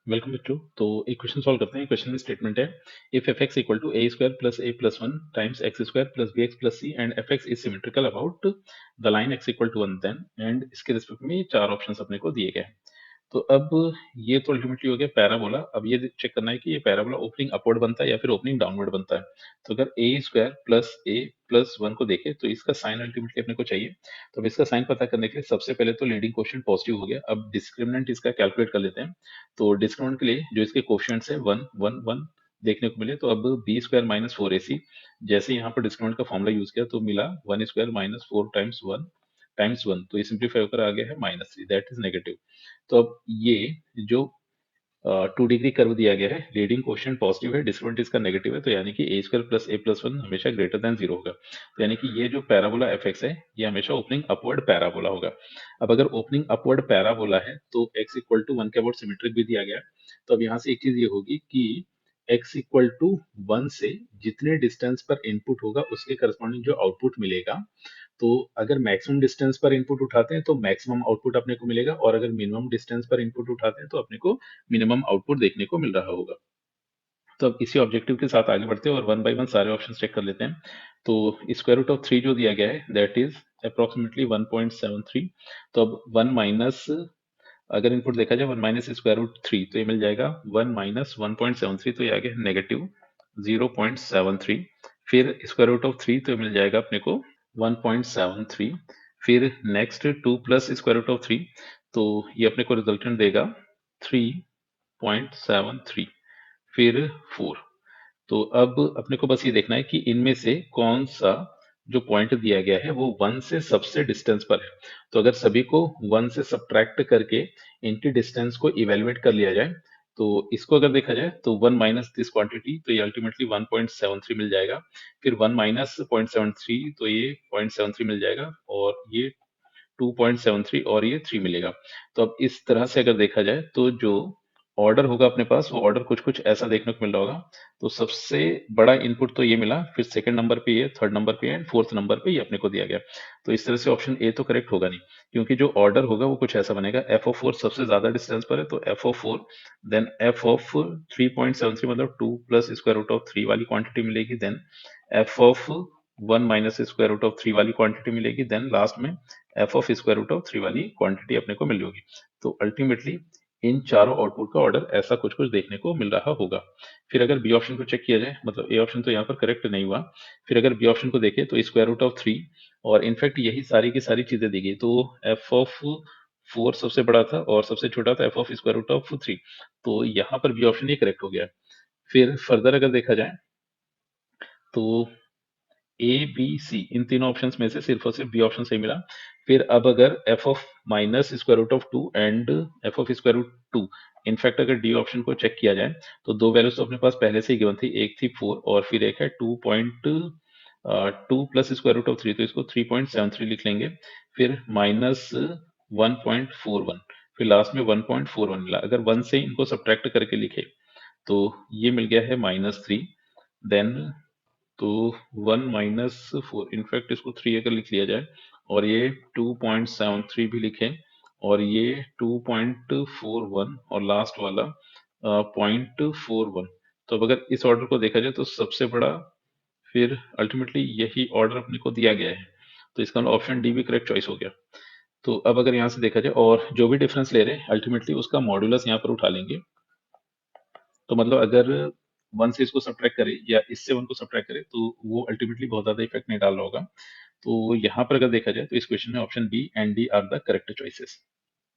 Welcome बच्चों। तो एक क्वेश्चन सॉल्व करते हैं। क्वेश्चन में स्टेटमेंट है, if f x equal to a square plus a plus one times x square plus b x plus c and f x is symmetrical about the line x equal to one, then and इसके respect में ये चार options अपने को दिए गए हैं। तो अब ये तो अल्टीमेटली हो गया पैराबोला। अब ये चेक करना है कि ये पैराबोला ओपनिंग अपवर्ड बनता है या फिर ओपनिंग डाउनवर्ड बनता है। तो अगर ए square plus a plus one को देखें तो इसका साइन अल्टीमेटली अपने को चाहिए। तो अब इसका साइन पता करने के लिए सबसे पहले तो लीडिंग क्वोशिएंट पॉजिटिव हो गया। अब डिस्क्रिमिनेंट इसका कैलकुलेट कर लेते हैं। तो डिस्क्रिमिनेंट के लिए जो इसके कोफिशिएंट्स है वन वन वन देखने को मिले, तो अब बी स्क्वायर माइनस फोर ए सी, जैसे यहाँ पर डिस्क्रिमिनेंट का फॉर्मूला यूज किया तो मिला one square minus four times one, तो ये सिंप्लीफाई होकर आ गया है minus three, that is negative. तो अब ये जो 2 डिग्री कर्व दिया गया है, लीडिंग क्वोशिएंट पॉजिटिव है, डिस्क्रिमिनेंट इसका नेगेटिव है, तो यानी कि ए square plus a plus one हमेशा ग्रेटर देन जीरो होगा। तो यानी कि ये जो पैराबोला एफ एक्स है ये हमेशा ओपनिंग अपवर्ड पैराबोला होगा। अब अगर ओपनिंग अपवर्ड पैराबोला है तो एक्स इक्वल टू वन के अबाउट सिमेट्रिक भी दिया गया है। तो अब यहाँ से एक चीज ये होगी कि एक्स इक्वल टू वन से जितने डिस्टेंस पर इनपुट होगा उसके करस्पॉन्डिंग जो आउटपुट मिलेगा, तो अगर मैक्सिमम डिस्टेंस पर इनपुट उठाते हैं तो मैक्सिमम आउटपुट अपने को मिलेगा, और अगर मिनिमम डिस्टेंस पर इनपुट उठाते हैं तो अपने को मिनिमम आउटपुट देखने को मिल रहा होगा। तो अब इसी ऑब्जेक्टिव के साथ आगे बढ़ते हैं और वन बाय वन सारे ऑप्शन चेक कर लेते हैं। तो स्क्वायर रूट ऑफ थ्री जो दिया गया है दैट इज अप्रोक्सीमेटली 1.73। तो अब वन माइनस, अगर इनपुट देखा जाए one minus square root three तो ये मिल जाएगा वन माइनस 1.73, तो ये आ गया नेगेटिव 0.73। फिर स्क्वायर रूट ऑफ थ्री तो ये मिल जाएगा अपने को 1.73। फिर next two plus square root of three, तो ये अपने को रिजल्टेंट देगा 3.73। फिर फोर। तो अब अपने को बस ये देखना है कि इनमें से कौन सा जो पॉइंट दिया गया है वो वन से सबसे डिस्टेंस पर है। तो अगर सभी को वन से सब्ट्रैक्ट करके इनकी डिस्टेंस को इवेलुएट कर लिया जाए, तो इसको अगर देखा जाए तो वन माइनस दिस क्वांटिटी तो ये अल्टीमेटली 1.73 मिल जाएगा। फिर वन माइनस 0.73 तो ये 0.73 मिल जाएगा, और ये 2.73 और ये 3 मिलेगा। तो अब इस तरह से अगर देखा जाए तो जो ऑर्डर होगा अपने पास वो ऑर्डर कुछ कुछ ऐसा देखने को मिल रहा होगा। तो सबसे बड़ा इनपुट तो ये मिला, फिर सेकंड नंबर पे ये, थर्ड नंबर पे एंड फोर्थ नंबर पे ये अपने को दिया गया। तो इस तरह से ऑप्शन ए तो करेक्ट होगा नहीं, क्योंकि जो ऑर्डर होगा वो कुछ ऐसा बनेगा, एफ ऑफ फोर सबसे ज्यादा डिस्टेंस पर है तो f of four, then f of 3.73 मतलब two plus square root of three वाली क्वांटिटी मिलेगी, then f of one minus square root of three वाली क्वांटिटी मिलेगी, देन लास्ट में f of square root of three वाली quantity अपने को मिल होगी। तो अल्टीमेटली इन चारों आउटपुट का ऑर्डर ऐसा कुछ कुछ देखने को मिल रहा होगा। फिर अगर बी ऑप्शन को चेक किया जाए, मतलब ए ऑप्शन तो यहाँ पर करेक्ट नहीं हुआ, फिर अगर बी ऑप्शन को देखें तो स्क्वायर रूट ऑफ थ्री, और इनफैक्ट यही सारी की सारी चीजें दी गई। तो एफ ऑफ फोर सबसे बड़ा था और सबसे छोटा था f of square root of three, तो यहाँ पर बी ऑप्शन ही करेक्ट हो गया। फिर फर्दर अगर देखा जाए तो ए बी सी इन तीनों ऑप्शंस में से सिर्फ और सिर्फ बी ऑप्शन सही मिला। फिर अब अगर f of minus square root of two and f of square root two, in fact अगर डी ऑप्शन को चेक किया जाए तो दो वैल्यूज तो अपने पास पहले से ही गिवन थी, एक थी फोर और फिर एक है 2.2 plus square root of three, तो इसको 3.73 लिख लेंगे। फिर माइनस 1.41, फिर लास्ट में 1.41 मिला। अगर वन से इनको सब्ट्रैक्ट करके लिखे तो ये मिल गया है माइनस थ्री, देन तो वन माइनस फोर, इनफैक्ट इसको थ्री अगर लिख लिया जाए और ये 2.73 भी लिखें और ये 2.41 और लास्ट वाला 0.41, तो अब अगर इस ऑर्डर को देखा जाए तो सबसे बड़ा फिर अल्टीमेटली यही ऑर्डर अपने को दिया गया है, तो इसका ऑप्शन डी भी करेक्ट चॉइस हो गया। तो अब अगर यहाँ से देखा जाए और जो भी डिफरेंस ले रहे हैं अल्टीमेटली उसका मॉड्यूलस यहाँ पर उठा लेंगे। तो मतलब अगर वन से इसको सब्ट्रैक्ट करे या इससे वन को सब्ट्रैक्ट करे तो वो अल्टीमेटली बहुत ज्यादा इफेक्ट नहीं डाल रहा होगा। तो यहाँ पर अगर देखा जाए तो इस क्वेश्चन में option B and D are the correct choices.